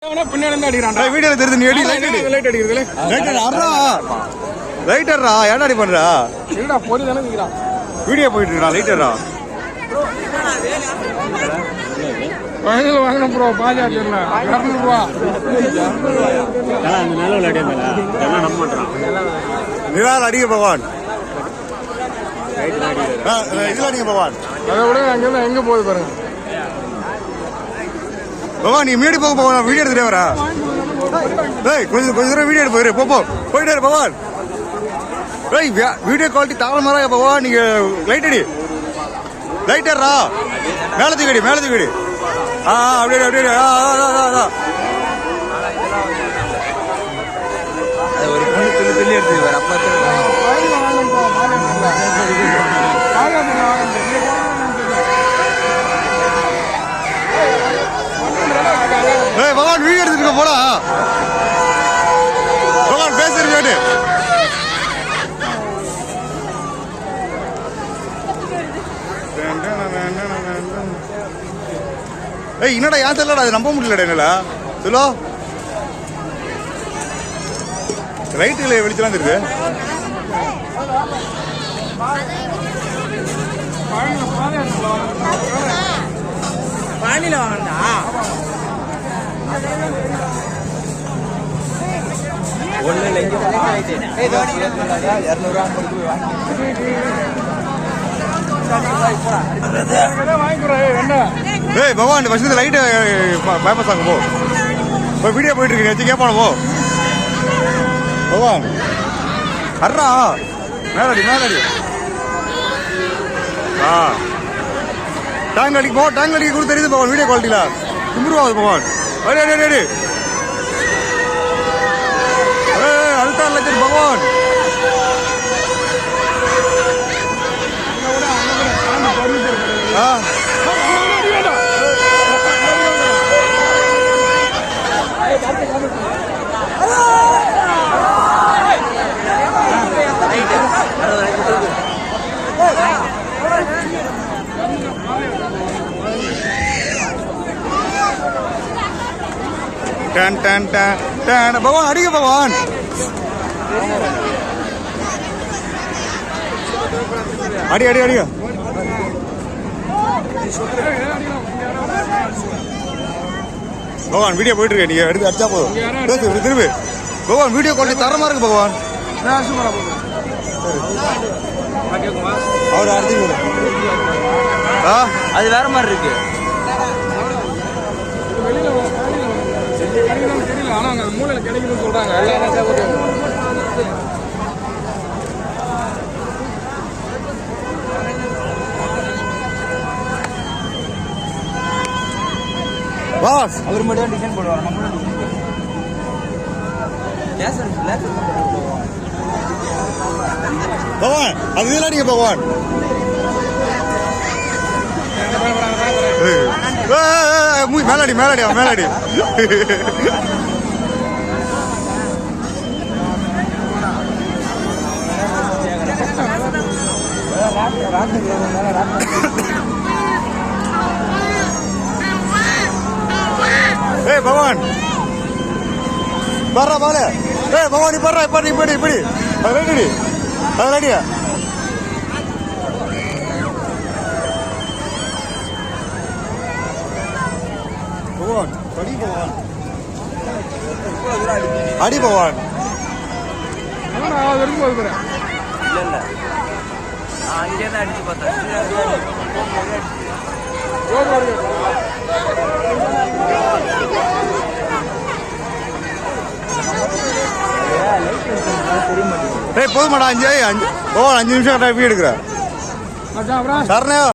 video தெரியுது நீ eddy light அடிக்கிறது லைட்டர்ரா ஏன்டா அடி பண்றா இல்லடா போடி தான நிக்கறான் வீடியோ போயிட்டு இருக்கா லைட்டர்ரா வாங்கணும் ப்ரோ பாஜா தெரியல 200 ரூபாய் அந்த நிலவுல அடியல எல்லாம் நம்ப மாட்டறான் நிலால அடிங்க பகவான் இதுல அடிங்க பகவான் அதை விட அங்க எங்க போகுது பாருங்க பகவான் நீ மீடி போக பகவான் வீடியோ எடுத்துட்டே வரா டேய் கொஞ்சம் தூரம் வீடியோ எடுத்து போயிரு போ போயிட்டே இரு பகவான் டேய் வீடியோ குவாலிட்டி தாவல மாறா பகவான் நீங்க லைட் அடி லைட்டர்ரா மேல தூக்கி அப்படியே ஒரு பொண்ணு துள்ளி எடுத்து வர அப்ப பகவான் வீடியோ எடுத்துட்டு போடா பகவான் பேசுறது ஏய் என்னடா ஏன் தெரியலடா அது நம்ப முடியலடா என்னால சொல்லோ லைட்டுல வெளிச்சலாம் தெரியுது பாணில வாங்கடா ஒண்ணு லெங்க ஏய் தோடி 200 ரூபாய் கொடுத்து ஏய் பகவான் வருஷத்துல லைட்டு பைபாஸ் ஆகும் போ வீடியோ போயிட்டு இருக்கு கேட்பான போ பகவான் அர்றா மேலடி டேங்க் அடிக்க கூட தெரியுது பகவான் வீடியோ குவாலிட்டியில இம்ப்ரூவ் ஆகுது பகவான் அடி அல்டா லட்சம் பகவான் பகவான் அடிக்க பகவான் அடிக்க பகவான் வீடியோ போயிட்டு இருக்க நீங்க எடுத்து அடிச்சா போதும் திரும்பி பகவான் வீடியோ குவாலிட்டி தரமா இருக்கு பகவான் அவர் அடிச்சு அது வேற மாதிரி இருக்கு மூலையில கிடைக்குதுன்னு சொல்றாங்க பாஸ் அவர் மட்டும் டிசைன் போடுவார் பகவான் அது இதெல்லாம் நீங்க பகவான் மேலாடி ஏய் பகவான் பர்றா பால ஏய் பகவான் நீ பர்றா இப்படி அது ரெடியா பகவான் அடி பகவான் இல்ல அங்கே தான் அடிச்சு பார்த்தேன் போதுமாடா 5 நிமிஷம் வீடு எடுக்கிறேன் சரணே